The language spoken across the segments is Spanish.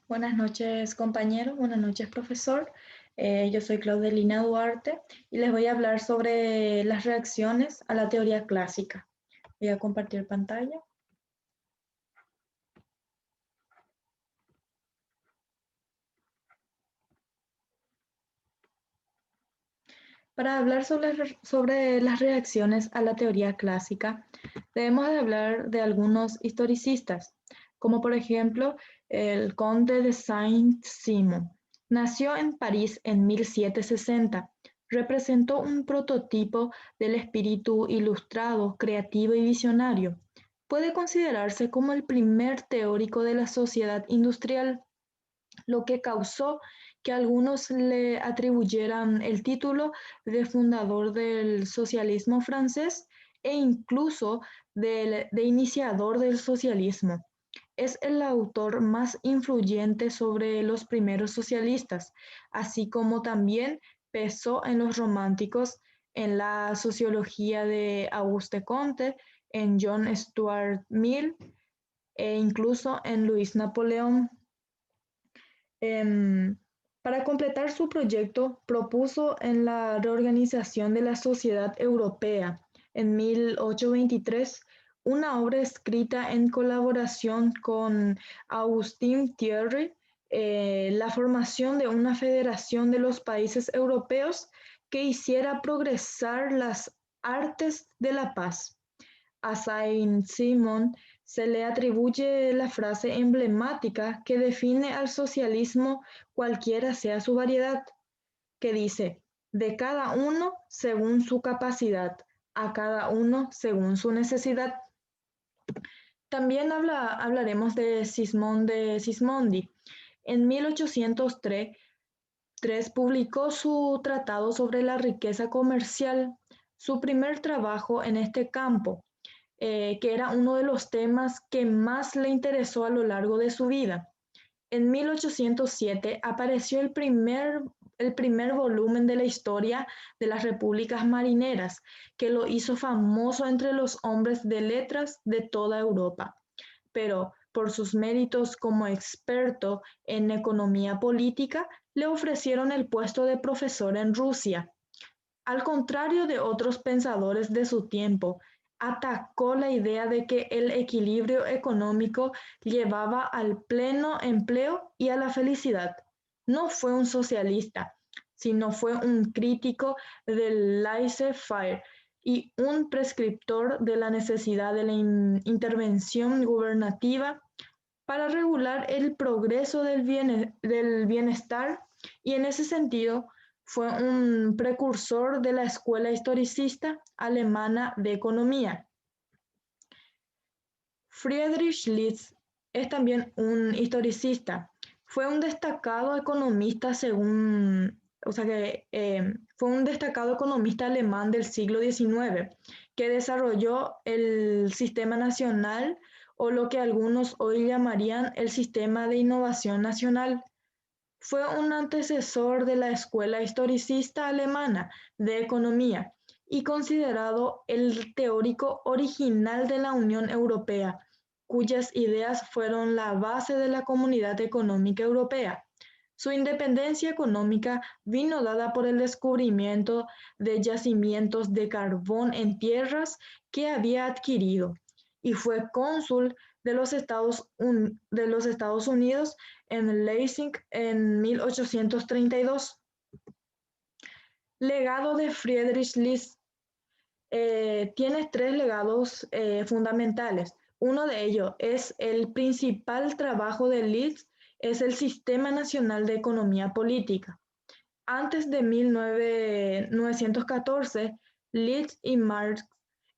Buenas noches, compañeros. Buenas noches, profesor. Yo soy Claudelina Duarte y les voy a hablar sobre las reacciones a la teoría clásica. Voy a compartir pantalla. Para hablar sobre las reacciones a la teoría clásica, debemos de hablar de algunos historicistas, como por ejemplo el conde de Saint-Simon. Nació en París en 1760. Representó un prototipo del espíritu ilustrado, creativo y visionario. Puede considerarse como el primer teórico de la sociedad industrial, lo que causó que algunos le atribuyeran el título de fundador del socialismo francés e incluso de iniciador del socialismo. Es el autor más influyente sobre los primeros socialistas, así como también pesó en los románticos, en la sociología de Auguste Comte, en John Stuart Mill e incluso en Luis Napoleón. Em, para completar su proyecto, propuso en la reorganización de la sociedad europea en 1823 una obra escrita en colaboración con Augustin Thierry, la formación de una federación de los países europeos que hiciera progresar las artes de la paz. A Saint-Simon se le atribuye la frase emblemática que define al socialismo cualquiera sea su variedad, que dice, de cada uno según su capacidad, a cada uno según su necesidad. También hablaremos de Sismond de Sismondi. En 1803 publicó su tratado sobre la riqueza comercial, su primer trabajo en este campo, que era uno de los temas que más le interesó a lo largo de su vida. En 1807 apareció el primer volumen de la historia de las repúblicas marineras, que lo hizo famoso entre los hombres de letras de toda Europa. Pero por sus méritos como experto en economía política, le ofrecieron el puesto de profesor en Rusia. Al contrario de otros pensadores de su tiempo, atacó la idea de que el equilibrio económico llevaba al pleno empleo y a la felicidad. No fue un socialista, sino fue un crítico del laissez-faire y un prescriptor de la necesidad de la intervención gubernativa para regular el progreso del bienestar, y en ese sentido fue un precursor de la escuela historicista alemana de economía. Friedrich List es también un historicista. Fue un destacado economista fue un destacado economista alemán del siglo XIX que desarrolló el sistema nacional, o lo que algunos hoy llamarían el sistema de innovación nacional. Fue un antecesor de la escuela historicista alemana de economía y considerado el teórico original de la Unión Europea, cuyas ideas fueron la base de la Comunidad Económica Europea. Su independencia económica vino dada por el descubrimiento de yacimientos de carbón en tierras que había adquirido, y fue cónsul de los Estados Unidos en Leipzig en 1832. Legado de Friedrich List. Tiene tres legados fundamentales. Uno de ellos es el principal trabajo de List, es el Sistema Nacional de Economía Política. Antes de 1914, List y Marx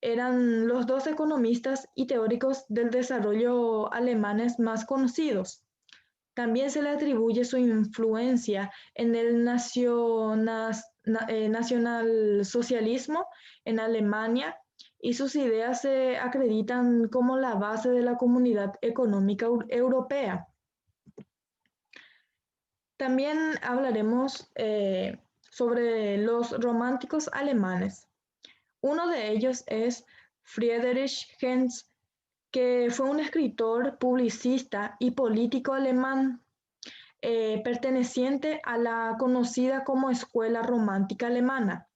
eran los dos economistas y teóricos del desarrollo alemanes más conocidos. También se le atribuye su influencia en el nacionalsocialismo en Alemania, y sus ideas se acreditan como la base de la Comunidad Económica Europea. También hablaremos sobre los románticos alemanes. Uno de ellos es Friedrich Engels, que fue un escritor, publicista y político alemán. perteneciente a la conocida como Escuela Romántica Alemana.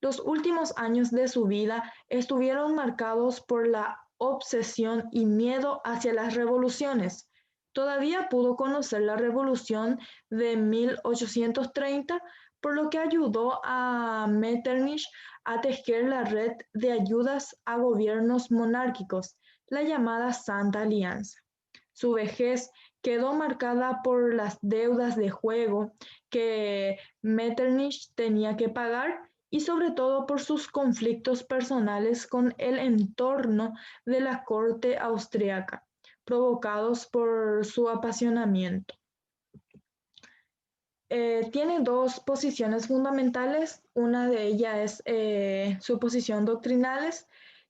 Los últimos años de su vida estuvieron marcados por la obsesión y miedo hacia las revoluciones. Todavía pudo conocer la revolución de 1830, por lo que ayudó a Metternich a tejer la red de ayudas a gobiernos monárquicos, la llamada Santa Alianza. Su vejez quedó marcada por las deudas de juego que Metternich tenía que pagar y sobre todo por sus conflictos personales con el entorno de la corte austriaca, provocados por su apasionamiento. Tiene dos posiciones fundamentales. Una de ellas es su posición doctrinales,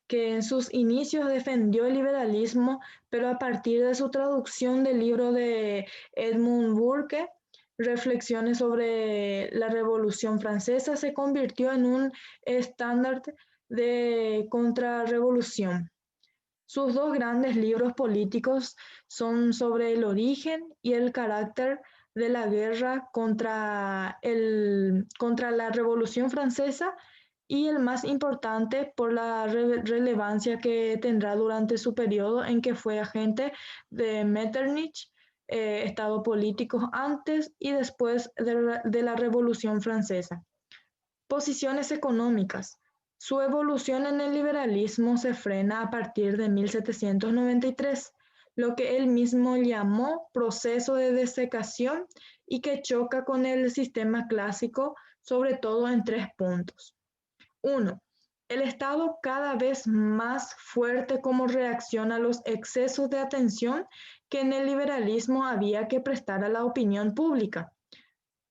que en sus inicios defendió el liberalismo, pero a partir de su traducción del libro de Edmund Burke, Reflexiones sobre la Revolución Francesa, se convirtió en un estándar de contrarrevolución. Sus dos grandes libros políticos son sobre el origen y el carácter de la guerra contra la Revolución Francesa, y el más importante por la relevancia que tendrá durante su periodo en que fue agente de Metternich, estado político antes y después de la Revolución Francesa. Posiciones económicas. Su evolución en el liberalismo se frena a partir de 1793, lo que él mismo llamó proceso de desecación y que choca con el sistema clásico, sobre todo en tres puntos. 1. El Estado cada vez más fuerte como reacción a los excesos de atención que en el liberalismo había que prestar a la opinión pública.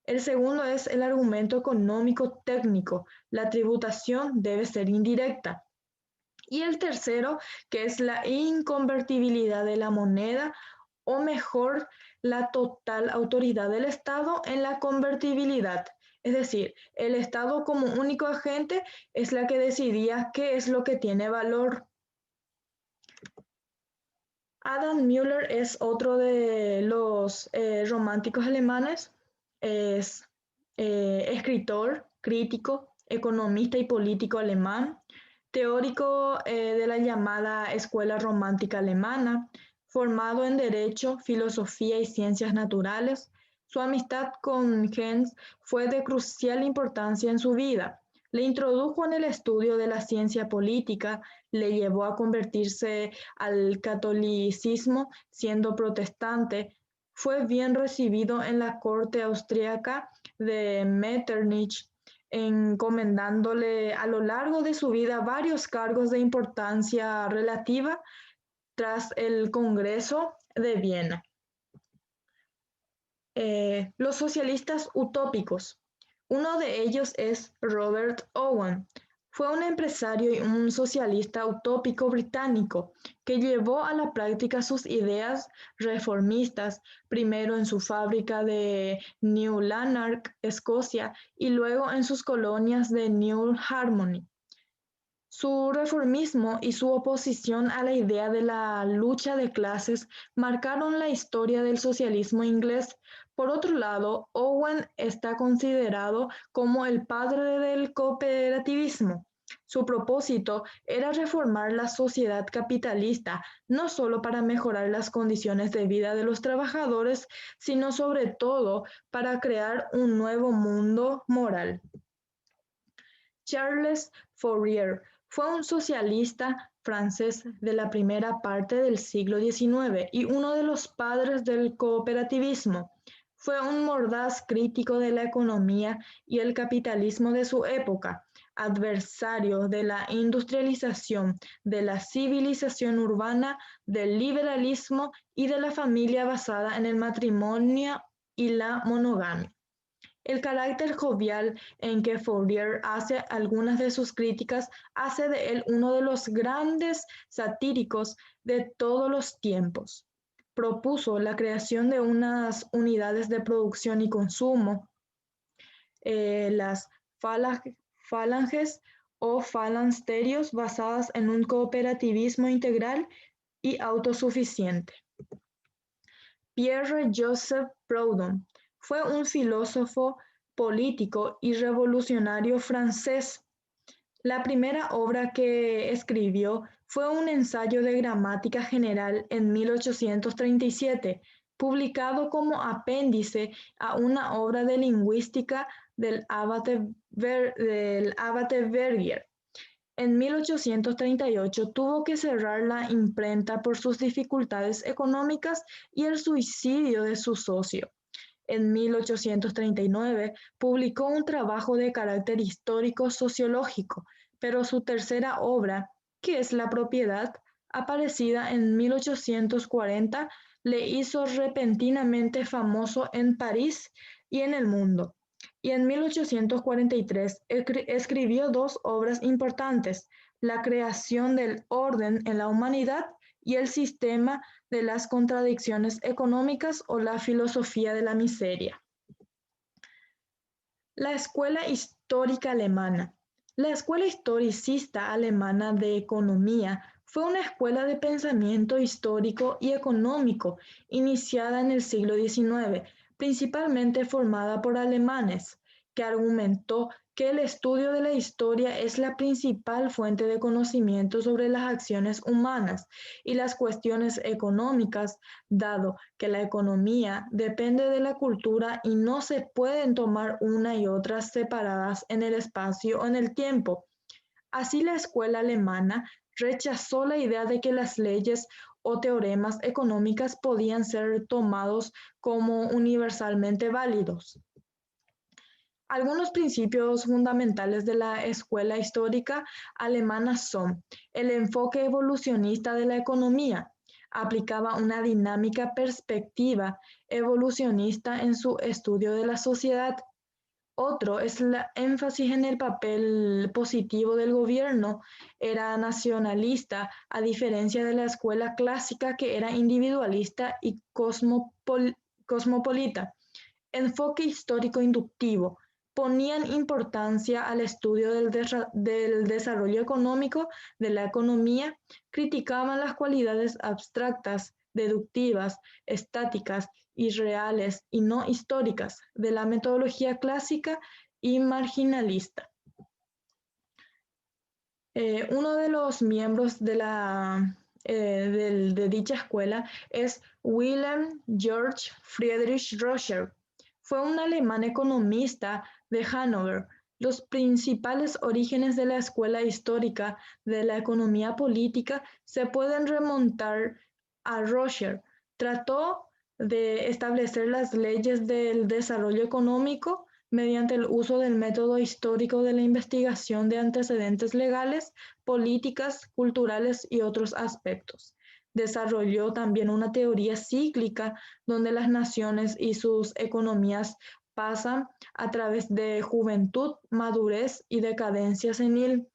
El segundo es el argumento económico técnico. La tributación debe ser indirecta. Y el tercero, que es la inconvertibilidad de la moneda, o mejor, la total autoridad del Estado en la convertibilidad. Es decir, el Estado como único agente es la que decidía qué es lo que tiene valor. Adam Müller es otro de los románticos alemanes. Es escritor, crítico, economista y político alemán, teórico de la llamada Escuela Romántica Alemana, formado en Derecho, Filosofía y Ciencias Naturales. Su amistad con Hens fue de crucial importancia en su vida. Le introdujo en el estudio de la ciencia política, le llevó a convertirse al catolicismo siendo protestante. Fue bien recibido en la corte austríaca de Metternich, encomendándole a lo largo de su vida varios cargos de importancia relativa tras el Congreso de Viena. Los socialistas utópicos. Uno de ellos es Robert Owen. Fue un empresario y un socialista utópico británico que llevó a la práctica sus ideas reformistas, primero en su fábrica de New Lanark, Escocia, y luego en sus colonias de New Harmony. Su reformismo y su oposición a la idea de la lucha de clases marcaron la historia del socialismo inglés. Por otro lado, Owen está considerado como el padre del cooperativismo. Su propósito era reformar la sociedad capitalista, no solo para mejorar las condiciones de vida de los trabajadores, sino sobre todo para crear un nuevo mundo moral. Charles Fourier fue un socialista francés de la primera parte del siglo XIX y uno de los padres del cooperativismo. Fue un mordaz crítico de la economía y el capitalismo de su época, adversario de la industrialización, de la civilización urbana, del liberalismo y de la familia basada en el matrimonio y la monogamia. El carácter jovial en que Fourier hace algunas de sus críticas hace de él uno de los grandes satíricos de todos los tiempos. Propuso la creación de unas unidades de producción y consumo, las falanges o falansterios, basadas en un cooperativismo integral y autosuficiente. Pierre-Joseph Proudhon fue un filósofo, político y revolucionario francés. La primera obra que escribió fue un ensayo de gramática general en 1837, publicado como apéndice a una obra de lingüística del abate Verrier. En 1838 tuvo que cerrar la imprenta por sus dificultades económicas y el suicidio de su socio. En 1839 publicó un trabajo de carácter histórico-sociológico, pero su tercera obra, ¿Qué es la propiedad?, aparecida en 1840, le hizo repentinamente famoso en París y en el mundo. Y en 1843 escribió dos obras importantes: La creación del orden en la humanidad y El sistema de las contradicciones económicas o La filosofía de la miseria. La escuela histórica alemana. La escuela historicista alemana de economía fue una escuela de pensamiento histórico y económico iniciada en el siglo XIX, principalmente formada por alemanes, que argumentó que el estudio de la historia es la principal fuente de conocimiento sobre las acciones humanas y las cuestiones económicas, dado que la economía depende de la cultura y no se pueden tomar una y otra separadas en el espacio o en el tiempo. Así, la escuela alemana rechazó la idea de que las leyes o teoremas económicas podían ser tomados como universalmente válidos. Algunos principios fundamentales de la escuela histórica alemana son: el enfoque evolucionista de la economía. Aplicaba una dinámica perspectiva evolucionista en su estudio de la sociedad. Otro es el énfasis en el papel positivo del gobierno. Era nacionalista, a diferencia de la escuela clásica, que era individualista y cosmopolita. Enfoque histórico inductivo. Ponían importancia al estudio del desarrollo económico de la economía, criticaban las cualidades abstractas, deductivas, estáticas y reales y no históricas de la metodología clásica y marginalista. Uno de los miembros de dicha escuela es Wilhelm Georg Friedrich Roscher. Fue un alemán economista de Hannover. Los principales orígenes de la escuela histórica de la economía política se pueden remontar a Roscher. Trató de establecer las leyes del desarrollo económico mediante el uso del método histórico de la investigación de antecedentes legales, políticas, culturales y otros aspectos. Desarrolló también una teoría cíclica donde las naciones y sus economías pasan a través de juventud, madurez y decadencia senil.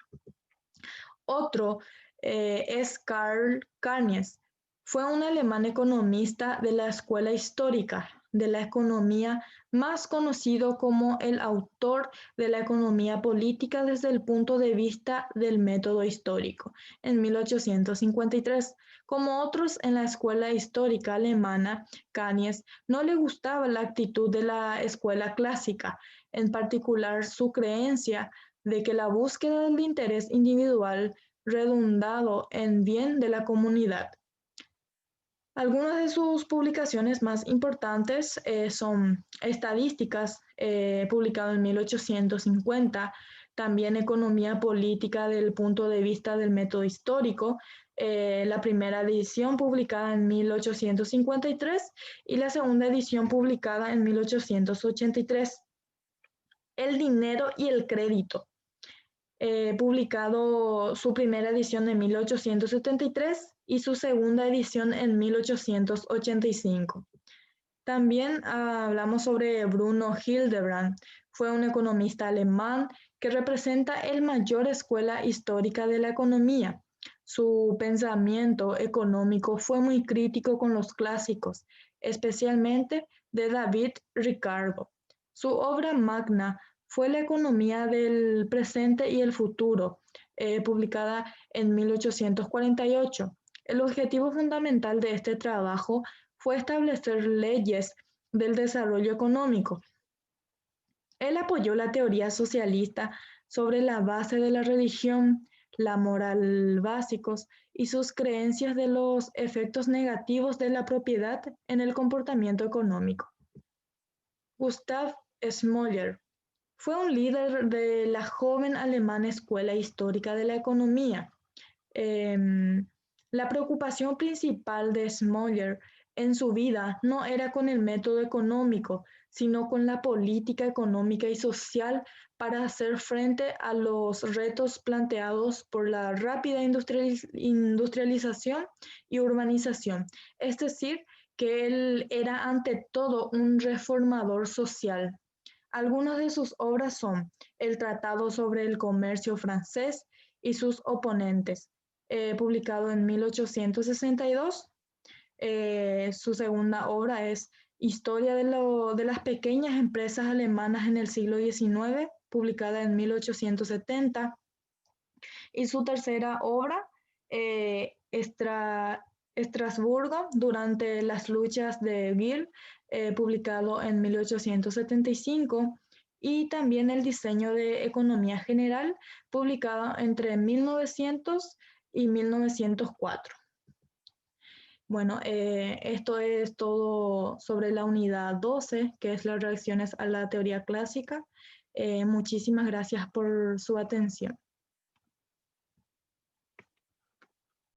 Otro es Karl Keynes. Fue un alemán economista de la escuela histórica de la economía, más conocido como el autor de la economía política desde el punto de vista del método histórico, en 1853. Como otros en la escuela histórica alemana, Keynes no le gustaba la actitud de la escuela clásica, en particular su creencia de que la búsqueda del interés individual redundado en bien de la comunidad. Algunas de sus publicaciones más importantes son Estadísticas, publicado en 1850, también Economía política del punto de vista del método histórico, la primera edición publicada en 1853 y la segunda edición publicada en 1883. El dinero y el crédito, publicado su primera edición en 1873 y su segunda edición en 1885. También hablamos sobre Bruno Hildebrand. Fue un economista alemán que representa el mayor escuela histórica de la economía. Su pensamiento económico fue muy crítico con los clásicos, especialmente de David Ricardo. Su obra magna fue La economía del presente y el futuro, publicada en 1848. El objetivo fundamental de este trabajo fue establecer leyes del desarrollo económico. Él apoyó la teoría socialista sobre la base de la religión, la moral básicos y sus creencias de los efectos negativos de la propiedad en el comportamiento económico. Gustav Smoller fue un líder de la joven alemana Escuela Histórica de la Economía. La preocupación principal de Smoller en su vida no era con el método económico, sino con la política económica y social para hacer frente a los retos planteados por la rápida industrialización y urbanización. Es decir, que él era ante todo un reformador social. Algunas de sus obras son el Tratado sobre el Comercio francés y sus oponentes, publicado en 1862. Su segunda obra es Historia de las pequeñas empresas alemanas en el siglo XIX, publicada en 1870. Y su tercera obra, Estrasburgo durante las luchas de Guil, publicado en 1875, y también El diseño de economía general, publicado entre 1900 y 1904. Bueno, esto es todo sobre la unidad 12, que es las reacciones a la teoría clásica. Muchísimas gracias por su atención.